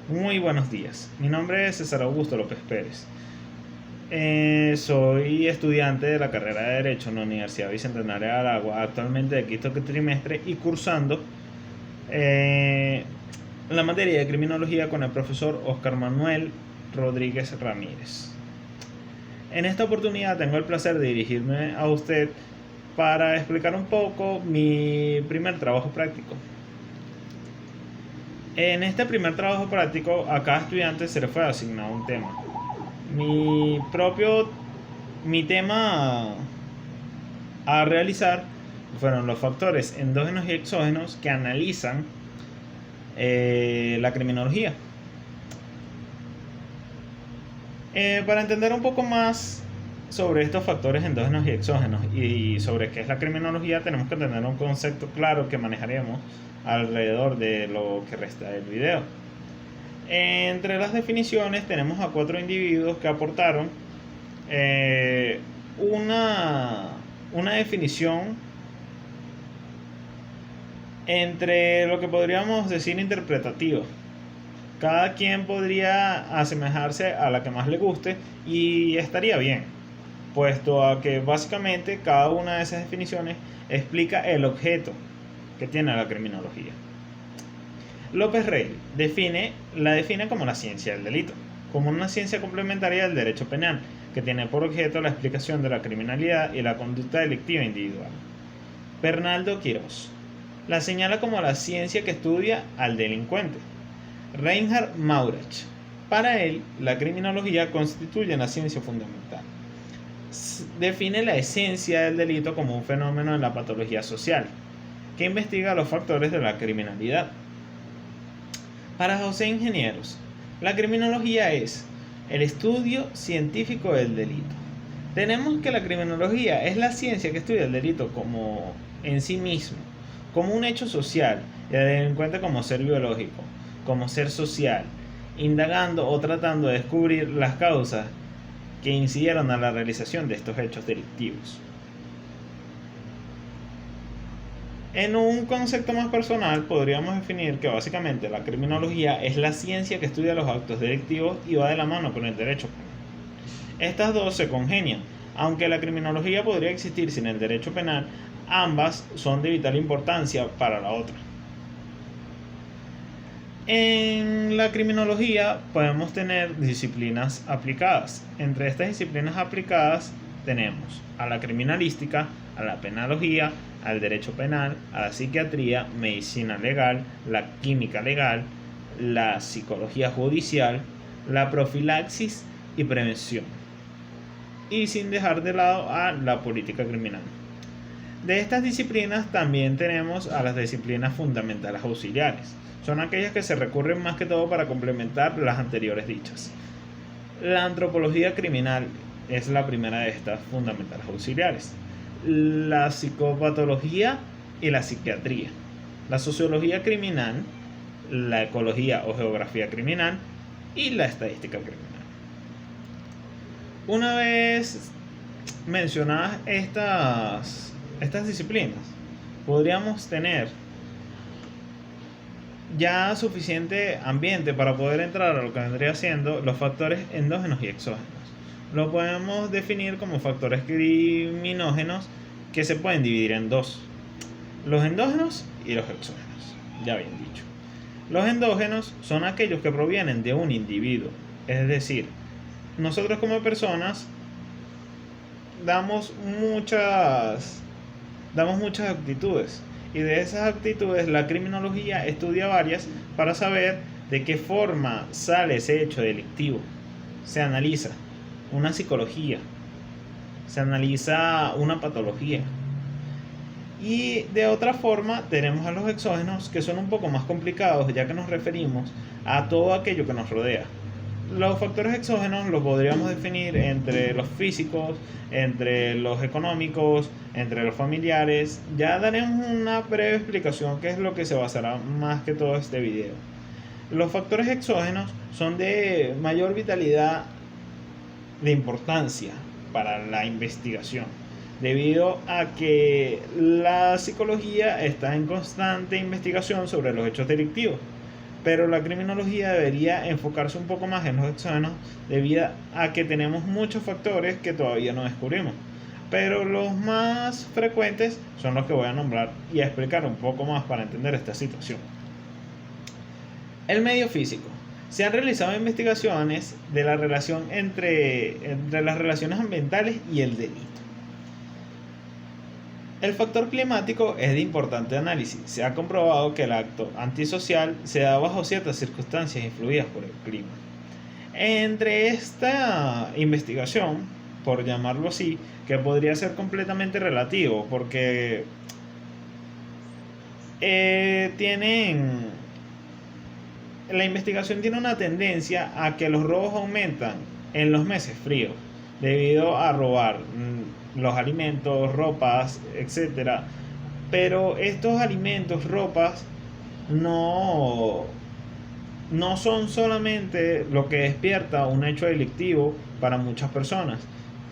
Muy buenos días, mi nombre es César Augusto López Pérez. Soy estudiante de la carrera de Derecho en la Universidad Bicentenaria de Aragua, actualmente de quinto trimestre y cursando eh, la materia de criminología con el profesor Oscar Manuel Rodríguez Ramírez. En esta oportunidad tengo el placer de dirigirme a usted para explicar un poco mi primer trabajo práctico. En este primer trabajo práctico, a cada estudiante se le fue asignado un tema. Mi propio, mi tema a realizar fueron los factores endógenos y exógenos que analizan la criminología. Para entender un poco más sobre estos factores endógenos y exógenos y sobre qué es la criminología, tenemos que tener un concepto claro que manejaremos alrededor de lo que resta del video. Entre las definiciones tenemos a 4 individuos que aportaron una definición entre lo que podríamos decir interpretativa. Cada quien podría asemejarse a la que más le guste y estaría bien, puesto a que básicamente cada una de esas definiciones explica el objeto que tiene la criminología. López Rey la define como la ciencia del delito, como una ciencia complementaria del derecho penal, que tiene por objeto la explicación de la criminalidad y la conducta delictiva individual. Bernaldo Quirós la señala como la ciencia que estudia al delincuente. Reinhard Maurach, para él, la criminología constituye una ciencia fundamental. Define la esencia del delito como un fenómeno en la patología social, que investiga los factores de la criminalidad. Para José Ingenieros, la criminología es el estudio científico del delito. Tenemos que la criminología es la ciencia que estudia el delito como en sí mismo, como un hecho social, y el delincuente como ser biológico, como ser social, indagando o tratando de descubrir las causas que incidieron a la realización de estos hechos delictivos. En un concepto más personal, podríamos definir que básicamente la criminología es la ciencia que estudia los actos delictivos y va de la mano con el derecho penal. Estas dos se congenian. Aunque la criminología podría existir sin el derecho penal, ambas son de vital importancia para la otra. En la criminología podemos tener disciplinas aplicadas. Entre estas disciplinas aplicadas tenemos a la criminalística, a la penología, al derecho penal, a la psiquiatría, medicina legal, la química legal, la psicología judicial, la profilaxis y prevención. Y sin dejar de lado a la política criminal. De estas disciplinas también tenemos a las disciplinas fundamentales auxiliares. Son aquellas que se recurren más que todo para complementar las anteriores dichas. La antropología criminal es la primera de estas fundamentales auxiliares. La psicopatología y la psiquiatría. La sociología criminal, la ecología o geografía criminal y la estadística criminal. Una vez mencionadas estas disciplinas, podríamos tener ya suficiente ambiente para poder entrar a lo que vendría siendo los factores endógenos y exógenos. Lo podemos definir como factores criminógenos que se pueden dividir en dos: los endógenos y los exógenos, ya bien dicho. Los endógenos son aquellos que provienen de un individuo, es decir, nosotros como personas damos muchas actitudes, y de esas actitudes la criminología estudia varias para saber de qué forma sale ese hecho delictivo. Se analiza una psicología, se analiza una patología. Y de otra forma tenemos a los exógenos, que son un poco más complicados, ya que nos referimos a todo aquello que nos rodea. Los factores exógenos los podríamos definir entre los físicos, entre los económicos, entre los familiares. Ya daremos una breve explicación que es lo que se basará más que todo este video. Los factores exógenos son de mayor vitalidad, de importancia para la investigación, debido a que la psicología está en constante investigación sobre los hechos delictivos. pero la criminología debería enfocarse un poco más en los exógenos debido a que tenemos muchos factores que todavía no descubrimos. Pero los más frecuentes son los que voy a nombrar y a explicar un poco más para entender esta situación. El medio físico. Se han realizado investigaciones de la relación entre las relaciones ambientales y el delito. El factor climático es de importante análisis. Se ha comprobado que el acto antisocial se da bajo ciertas circunstancias influidas por el clima. Entre esta investigación, por llamarlo así, que podría ser completamente relativo, porque la investigación tiene una tendencia a que los robos aumentan en los meses fríos, debido a robar los alimentos, ropas, etcétera. Pero estos alimentos, ropas, no son solamente lo que despierta un hecho delictivo para muchas personas.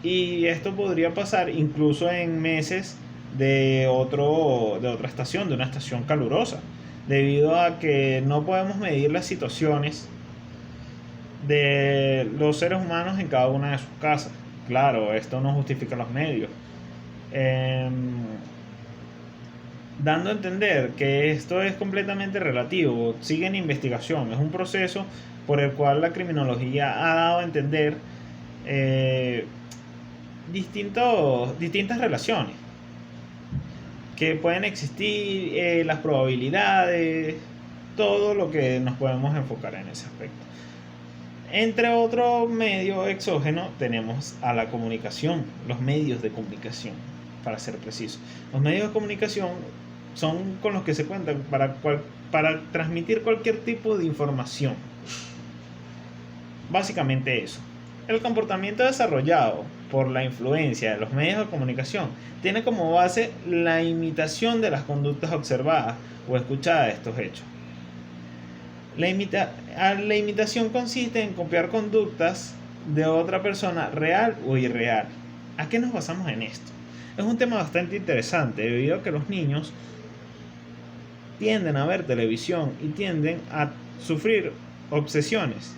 Y esto podría pasar incluso en meses de otra estación, de una estación calurosa, debido a que no podemos medir las situaciones de los seres humanos en cada una de sus casas. Claro, esto no justifica los medios. Dando a entender que esto es completamente relativo, sigue en investigación, es un proceso por el cual la criminología ha dado a entender distintas relaciones que pueden existir, las probabilidades, todo lo que nos podemos enfocar en ese aspecto. Entre otros medios exógenos tenemos a la comunicación, los medios de comunicación, para ser preciso. Los medios de comunicación son con los que se cuentan para transmitir cualquier tipo de información. Básicamente eso. El comportamiento desarrollado por la influencia de los medios de comunicación tiene como base la imitación de las conductas observadas o escuchadas de estos hechos. La imitación consiste en copiar conductas de otra persona real o irreal. ¿A qué nos basamos en esto? Es un tema bastante interesante debido a que los niños tienden a ver televisión y tienden a sufrir obsesiones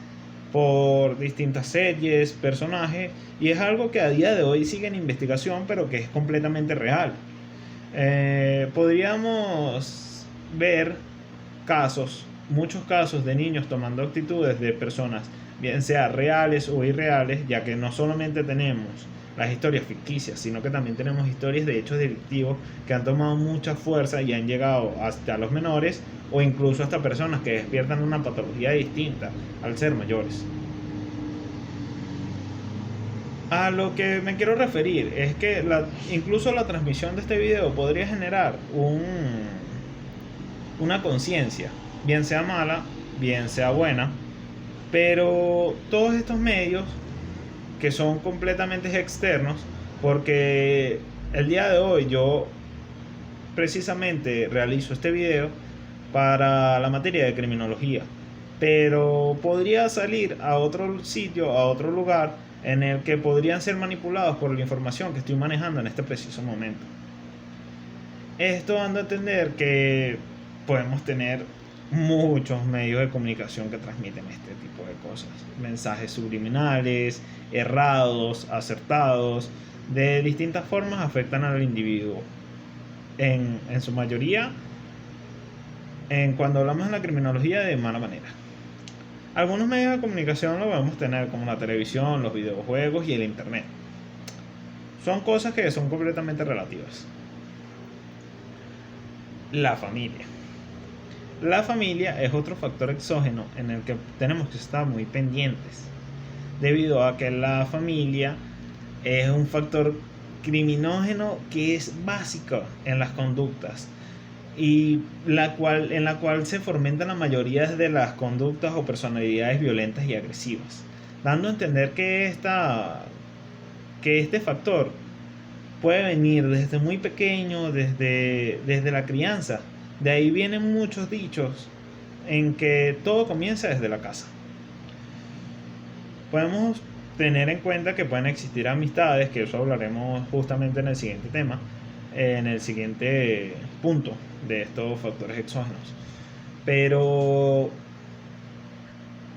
por distintas series, personajes, y es algo que a día de hoy sigue en investigación, pero que es completamente real. Podríamos ver muchos casos de niños tomando actitudes de personas, bien sea reales o irreales, ya que no solamente tenemos las historias ficticias, sino que también tenemos historias de hechos delictivos que han tomado mucha fuerza y han llegado hasta los menores o incluso hasta personas que despiertan una patología distinta al ser mayores. A lo que me quiero referir es que incluso la transmisión de este video podría generar una conciencia, bien sea mala, bien sea buena, pero todos estos medios que son completamente externos, porque el día de hoy yo precisamente realizo este video para la materia de criminología, pero podría salir a otro sitio, a otro lugar en el que podrían ser manipulados por la información que estoy manejando en este preciso momento. Esto dando a entender que podemos tener muchos medios de comunicación que transmiten este tipo de cosas, mensajes subliminales, errados, acertados, de distintas formas afectan al individuo, en su mayoría, cuando hablamos de la criminología, de mala manera. Algunos medios de comunicación lo podemos tener, como la televisión, los videojuegos y el internet. Son cosas que son completamente relativas. La familia. La familia es otro factor exógeno en el que tenemos que estar muy pendientes, debido a que la familia es un factor criminógeno que es básico en las conductas y en la cual se fomentan la mayoría de las conductas o personalidades violentas y agresivas, dando a entender que este factor puede venir desde muy pequeño, desde la crianza. De ahí vienen muchos dichos en que todo comienza desde la casa. Podemos tener en cuenta que pueden existir amistades, que eso hablaremos justamente en el siguiente tema, en el siguiente punto de estos factores exógenos. Pero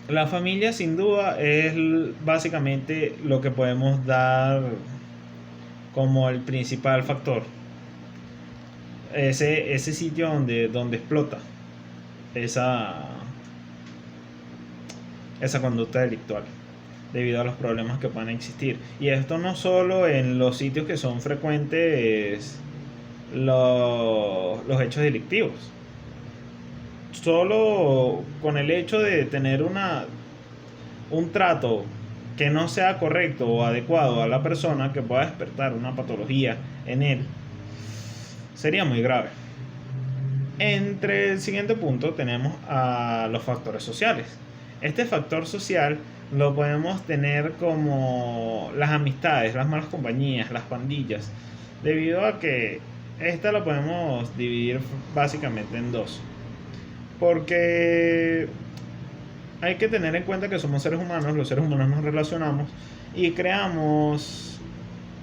La familia sin duda es básicamente lo que podemos dar como el principal factor. Ese sitio donde explota esa, esa conducta delictual debido a los problemas que pueden existir. Y esto no solo en los sitios que son frecuentes los hechos delictivos. Solo con el hecho de tener un trato que no sea correcto o adecuado a la persona, que pueda despertar una patología en él, sería muy grave. Entre el siguiente punto tenemos a los factores sociales. Este factor social lo podemos tener como las amistades, las malas compañías, las pandillas, debido a que esta lo podemos dividir básicamente en dos. Porque hay que tener en cuenta que somos seres humanos, los seres humanos nos relacionamos y creamos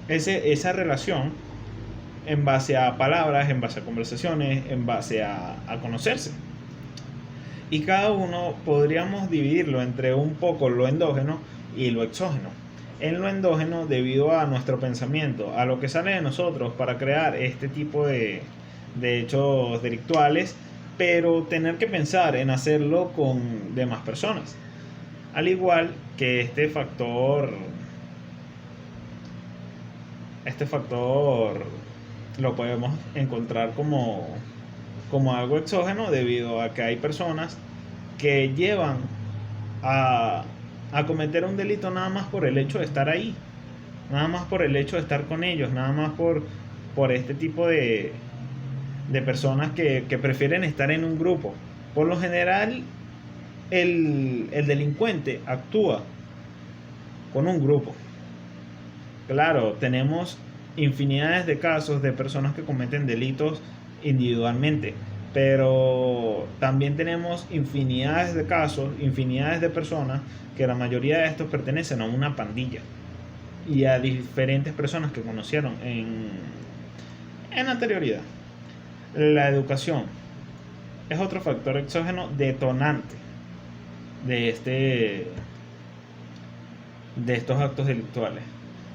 esa relación en base a palabras, en base a conversaciones, en base a conocerse. Y cada uno podríamos dividirlo entre un poco lo endógeno y lo exógeno. En lo endógeno, debido a nuestro pensamiento, a lo que sale de nosotros para crear este tipo de hechos delictuales, pero tener que pensar en hacerlo con demás personas. Al igual que este factor lo podemos encontrar como algo exógeno, debido a que hay personas que llevan a cometer un delito nada más por el hecho de estar ahí, nada más por el hecho de estar con ellos, nada más por este tipo de personas que prefieren estar en un grupo. Por lo general, el delincuente actúa con un grupo. Claro, tenemos infinidades de casos de personas que cometen delitos individualmente, pero también tenemos infinidades de casos, infinidades de personas que la mayoría de estos pertenecen a una pandilla y a diferentes personas que conocieron en anterioridad. La educación es otro factor exógeno detonante de estos actos delictuales,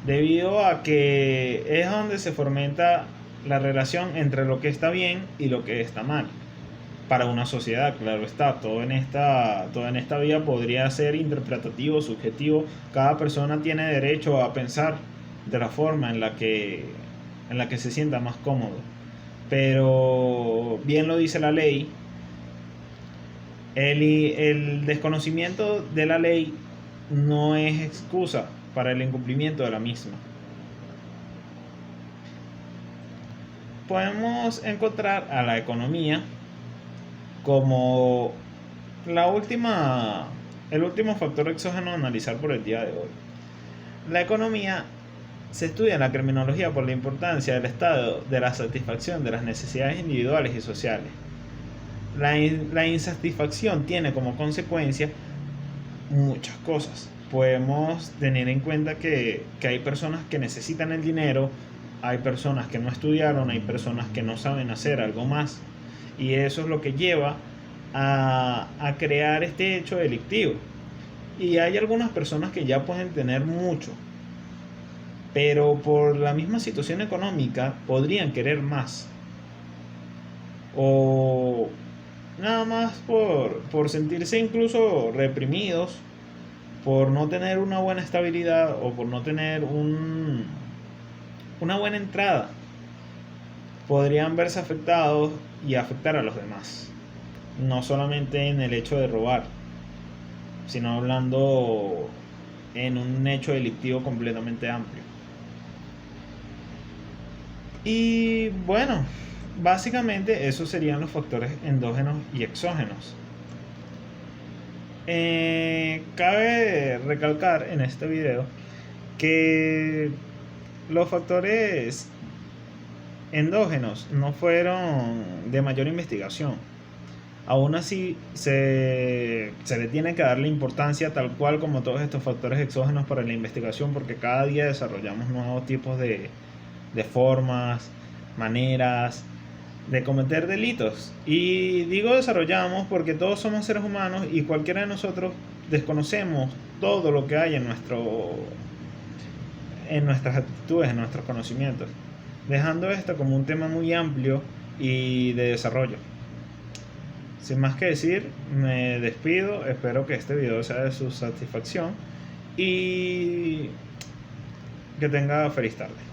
debido a que es donde se fomenta la relación entre lo que está bien y lo que está mal para una sociedad. Claro está, todo en esta vida podría ser interpretativo, subjetivo. Cada persona tiene derecho a pensar de la forma en la que se sienta más cómodo, pero bien lo dice la ley, el desconocimiento de la ley no es excusa para el incumplimiento de la misma. Podemos encontrar a la economía como el último factor exógeno a analizar por el día de hoy. La economía se estudia en la criminología por la importancia del estado de la satisfacción de las necesidades individuales y sociales. La insatisfacción tiene como consecuencia muchas cosas. Podemos tener en cuenta que hay personas que necesitan el dinero, hay personas que no estudiaron, hay personas que no saben hacer algo más, y eso es lo que lleva a crear este hecho delictivo. Y hay algunas personas que ya pueden tener mucho, pero por la misma situación económica podrían querer más, o nada más por sentirse incluso reprimidos, por no tener una buena estabilidad o por no tener una buena entrada, podrían verse afectados y afectar a los demás, no solamente en el hecho de robar, sino hablando en un hecho delictivo completamente amplio. Y bueno, básicamente esos serían los factores endógenos y exógenos. Cabe recalcar en este video que los factores endógenos no fueron de mayor investigación. Aún así se le tiene que darle importancia, tal cual como todos estos factores exógenos, para la investigación, porque cada día desarrollamos nuevos tipos de formas, maneras de cometer delitos. Y digo desarrollamos porque todos somos seres humanos y cualquiera de nosotros desconocemos todo lo que hay en nuestras actitudes, en nuestros conocimientos, dejando esto como un tema muy amplio y de desarrollo. Sin más que decir, me despido, espero que este video sea de su satisfacción y que tenga feliz tarde.